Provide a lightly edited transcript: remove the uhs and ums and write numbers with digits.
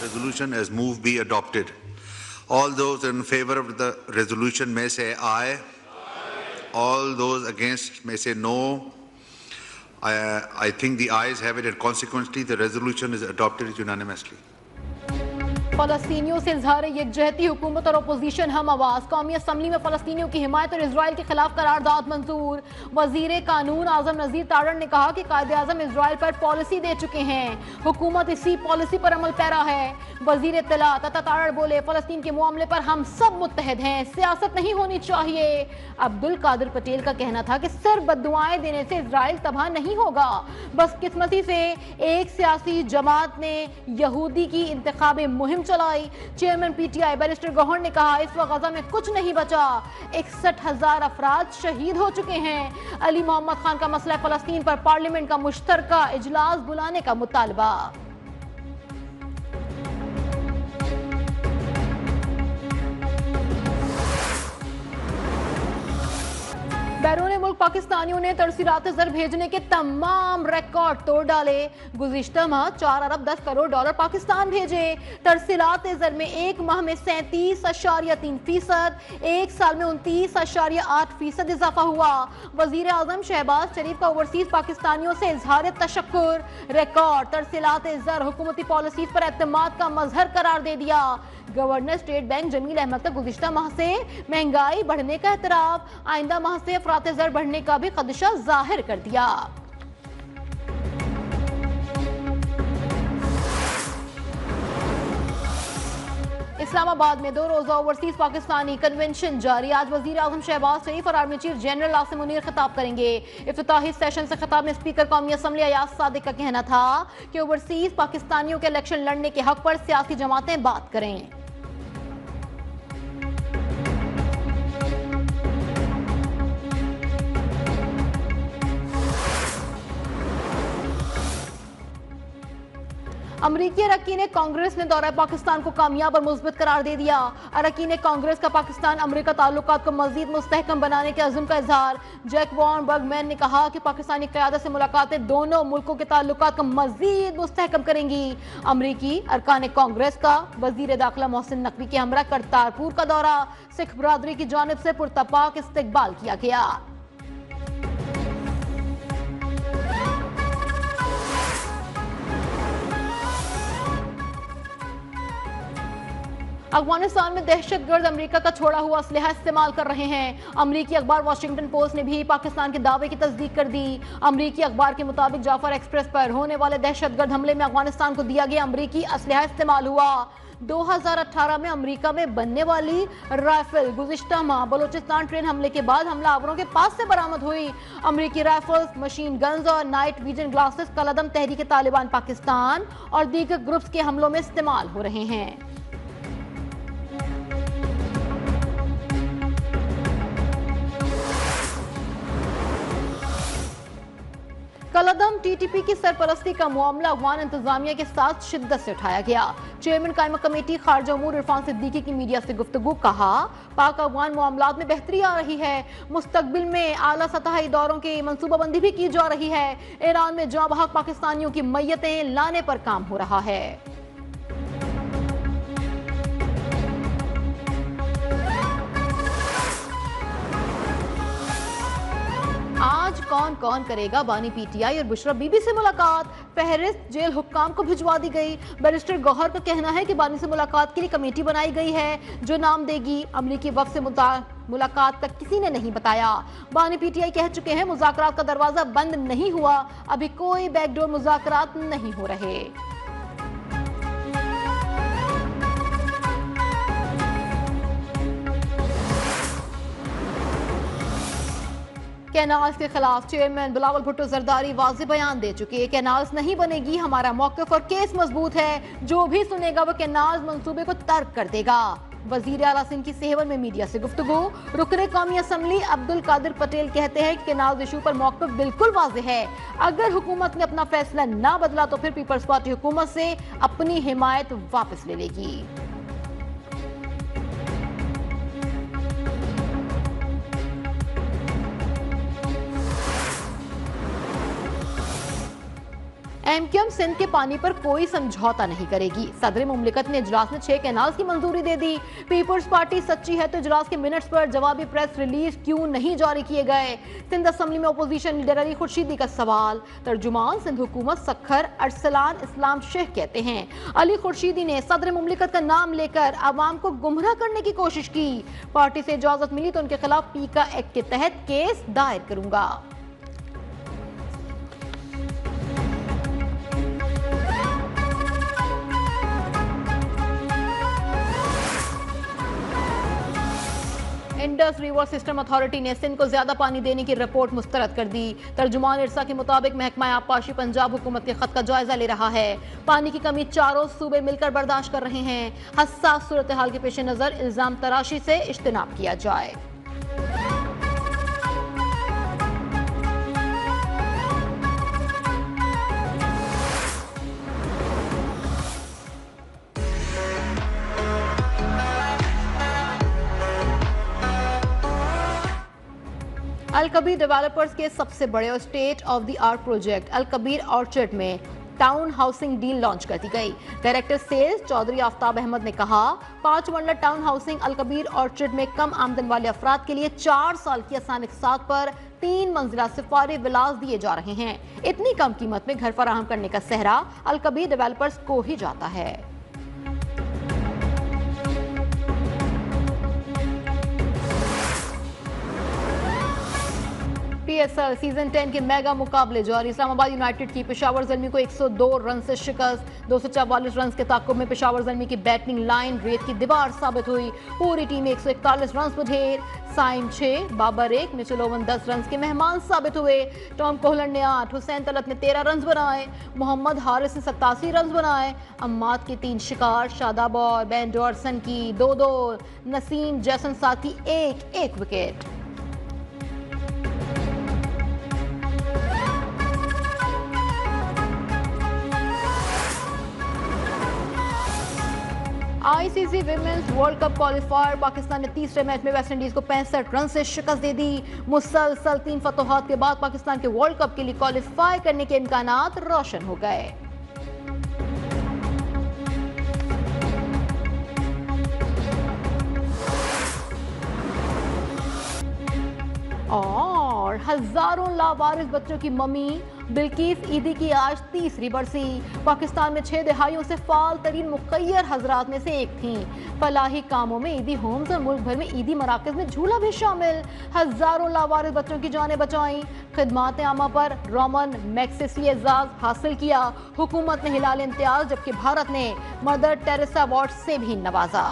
resolution as moved be adopted. All those in favor of the resolution may say aye. All those against may say no. I think the ayes have it, and consequently the resolution is adopted unanimously. फ़लस्तीनियों से इज़हार यकजहती, हुकूमत और opposition हम आवाज़। कौमी assembly में फ़लस्तीनियों की हिमायत और इसराइल के खिलाफ करारदाद मंजूर। वज़ीर कानून आज़म नज़ीर तारड़ ने कहा कि कायदे आज़म इसराइल पर पॉलिसी दे चुके हैं, हुकूमत इसी पॉलिसी पर अमल पैरा है। वज़ीर इत्तलात अता तारड़ बोले, फ़लस्तीन के मामले पर हम सब मुत्तहद हैं, सियासत नहीं होनी चाहिए। अब्दुल कादिर पटेल का कहना था कि सिर्फ बद्दुआएं देने से इसराइल तबाह नहीं होगा, बदकिस्मती से एक सियासी जमात ने यहूदी की इंतखाबी मुहिम चलाई। चेयरमैन पीटीआई बैरिस्टर गौहर ने कहा, इस वक्त गजा में कुछ नहीं बचा, 61,000 अफराद शहीद हो चुके हैं। अली मोहम्मद खान का मसला फ़लस्तीन पर पार्लियामेंट का मुश्तरका इजलास बुलाने का मुतालबा। बैरून मुल्क पाकिस्तानियों ने तरसीलात ज़र भेजने के तमाम रिकॉर्ड तोड़ डाले। गुज़िश्ता माह 4 अरब 10 करोड़ डॉलर पाकिस्तान भेजे। तरसीलात ज़र में एक माह में 37.3%, एक साल में 29.8% इजाफा हुआ। वज़ीर आज़म शहबाज शरीफ का ओवरसीज पाकिस्तानियों से इजहार तशक्कुर। रिकॉर्ड तरसीलात ज़र हुकूमती पॉलिसी पर एतमाद का मजहर करार दे दिया। Governor state bank Jamil Ahmed का गुज़िश्ता माह से महंगाई बढ़ने का एतराफ़, आइंदा माह से अफरात ज़र बढ़ने का भी खदशा जाहिर कर दिया। इस्लामाबाद में 2 रोज़ा ओवरसीज पाकिस्तानी कन्वेंशन जारी। आज वज़ीर आज़म शहबाज शरीफ और army chief general Asim Munir खिताब करेंगे। इफ्तिताही सेशन से खिताब में स्पीकर कौमी असम्बली अयाज सादिक का कहना था कि ओवरसीज पाकिस्तानियों के इलेक्शन लड़ने के हक पर सियासी जमातें बात करें। अमरीकी अरकान कांग्रेस ने दौरा पाकिस्तान को कामयाब और मुस्बत करार दे दिया। अरकान कांग्रेस का पाकिस्तान अमरीका ताल्लुकात को मजीद मुस्तहकम बनाने के अज़्म का इजहार। जैक वॉन बर्गमैन ने कहा कि पाकिस्तानी क़यादत से मुलाकातें दोनों मुल्कों के ताल्लुकात को मजीद मुस्तहकम करेंगी। अमरीकी अरकान कांग्रेस का वज़ीर दाखिला मोहसिन नकवी के हमरा करतारपुर का दौरा, सिख बरादरी की जानिब से पुरतपाक इस्तकबाल किया गया। अफगानिस्तान में दहशतगर्द अमेरिका का छोड़ा हुआ असलहा इस्तेमाल कर रहे हैं। अमरीकी अखबार वाशिंगटन पोस्ट ने भी पाकिस्तान के दावे की तस्दीक कर दी। अमरीकी अखबार के मुताबिक जाफर एक्सप्रेस पर होने वाले दहशतगर्द हमले में अफगानिस्तान को दिया गया अमरीकी असलहा इस्तेमाल हुआ। 2018 में अमेरिका में बनने वाली राइफल गुज़िश्ता माह बलोचिस्तान ट्रेन हमले के बाद हमलावरों के पास से बरामद हुई। अमेरिकी राइफल्स, मशीन गन्स और नाइट विजन ग्लासेस कलअदम तहरीक तालिबान पाकिस्तान और दीगर ग्रुप्स के हमलों में इस्तेमाल हो रहे हैं। कलअदम टीटीपी की सरपरस्ती का मामला अफगान इंतजामिया के साथ शिद्दत से उठाया गया। चेयरमैन कायमा कमेटी खारजा उमूर इरफान सिद्दीकी की मीडिया से गुफ्तगू। कहा, पाक अफगान मामलात में बेहतरी आ रही है, मुस्तकबिल में आला सतही दौरों की मनसूबाबंदी भी की जा रही है। ईरान में जाँ बहक पाकिस्तानियों की मैयतें लाने पर काम हो रहा है। आज कौन कौन करेगा बानी पीटीआई और बुशरा बीबी से मुलाकात, फहरिस्त जेल हुक्काम को भिजवा दी गई। बैरिस्टर गौहर का कहना है कि बानी से मुलाकात के लिए कमेटी बनाई गई है जो नाम देगी। अमरीकी वफ्द से मुलाकात तक किसी ने नहीं बताया। बानी पीटीआई कह चुके हैं मुज़ाकरात का दरवाजा बंद नहीं हुआ, अभी कोई बैकडोर मुज़ाकरात नहीं हो रहे। कैनाल्स के खिलाफ चेयरमैन बिलावल भुट्टो जरदारी वाज़ेह बयान दे चुके हैं। कैनाल्स नहीं बनेगी, हमारा मौक़िफ़ और केस मजबूत है, जो भी सुनेगा वो कैनाल्स मंसूबे को तर्क कर देगा। वज़ीर आला सिंध की सेवन में मीडिया से गुफ्तगू। रुकने कौमी असम्बली अब्दुल कादिर पटेल कहते हैं कि कैनाल्स इशू पर मौक़िफ़ बिल्कुल वाज़ेह है, अगर हुकूमत ने अपना फैसला ना बदला तो फिर पीपल्स पार्टी हुकूमत से अपनी हिमायत वापस ले लेगी। एमक्यूएम सिंध के पानी पर कोई समझौता नहीं करेगी। सदर मुमलिकत ने इजलास में 6 कैनाल्स की मंजूरी दे दी। पीपुल्स पार्टी सच्ची है तो इजलास के मिनट्स पर जवाबी प्रेस रिलीज क्यों नहीं जारी किए गए। सिंध असेंबली में अपोजिशन लीडर अली खुर्शीदी का सवाल। तर्जुमान सिंध हुकूमत सखर अरसलान इस्लाम शेख कहते हैं। अली खुर्शीदी ने सदर मुमलिकत का नाम लेकर आवाम को गुमराह करने की कोशिश की। पार्टी से इजाजत मिली तो उनके खिलाफ पीका एक्ट के तहत केस दायर करूंगा। इंडस रिवर सिस्टम अथॉरिटी ने सिंध को ज्यादा पानी देने की रिपोर्ट मुस्तरद कर दी। तर्जुमान इरसा के मुताबिक महकमा आबपाशी पंजाब हुकूमत के खत का जायजा ले रहा है। पानी की कमी चारों सूबे मिलकर बर्दाश्त कर रहे हैं। हसास सूरत हाल के पेश नजर इल्जाम तराशी से इज्तनाब किया जाए। अल कबीर डेवलपर्स के सबसे बड़े state of the art project Al Kabir orchard में टाउन हाउसिंग डील लॉन्च कर दी गई। डायरेक्टर सेल्स चौधरी आफ्ताब अहमद ने कहा, 5 मंडला town housing Al Kabir orchard में कम आमदन वाले अफराद के लिए 4 साल की आसान इक़सात पर 3 मंजिला सिफारी विलास दिए जा रहे हैं। इतनी कम कीमत में घर फराहम करने का सेहरा अल कबीर डेवलपर्स को ही जाता है। PSL सीजन 10 के मेगा मुकाबले जारी। इस्लामाबाद यूनाइटेड की पेशावर ज़ल्मी को 102 रन से शिकस्त। 244 रन के ताक़ुब में पेशावर ज़ल्मी की बैटिंग लाइन रेत की दीवार साबित हुई। पूरी टीम 141 रन पर ढेर। Saim 6, Babar 1, Mitchell Owen 10 run के मेहमान साबित हुए। टॉम कोहलन ने 8, हुसैन तलत ने 13 रन बनाए। मोहम्मद हारिस ने 87 रन बनाए। अम्माद के 3 शिकार, शादाब और बेन डॉर्सन की 2-2, नसीम जैसन साथी 1-1 wicket. ICC women's world cup qualifier Pakistan ने तीसरे मैच में वेस्टइंडीज को 65 रन से शिकस्त दे दी। मुसलसल 3 फतोहात के बाद पाकिस्तान के वर्ल्ड कप के लिए क्वालिफाई करने के इम्कानात रोशन हो गए। और हजारों लावारिस बच्चों की मम्मी बिल्किस ईदी की आज तीसरी बरसी। पाकिस्तान में 6 दहाइयों से फाल तरीन मुखय्यर हजरात में से एक थी। फलाही कामों में ईदी होम्स और मुल्क भर में ईदी मराकज में झूला भी शामिल। हजारों लावारिस बच्चों की जानें बचाई। खिदमात आमा पर रोमन मैग्सेसी एजाज हासिल किया। हुकूमत ने हिलाल इम्तियाज जबकि भारत ने मदर टेरेसा अवार्ड से भी नवाजा।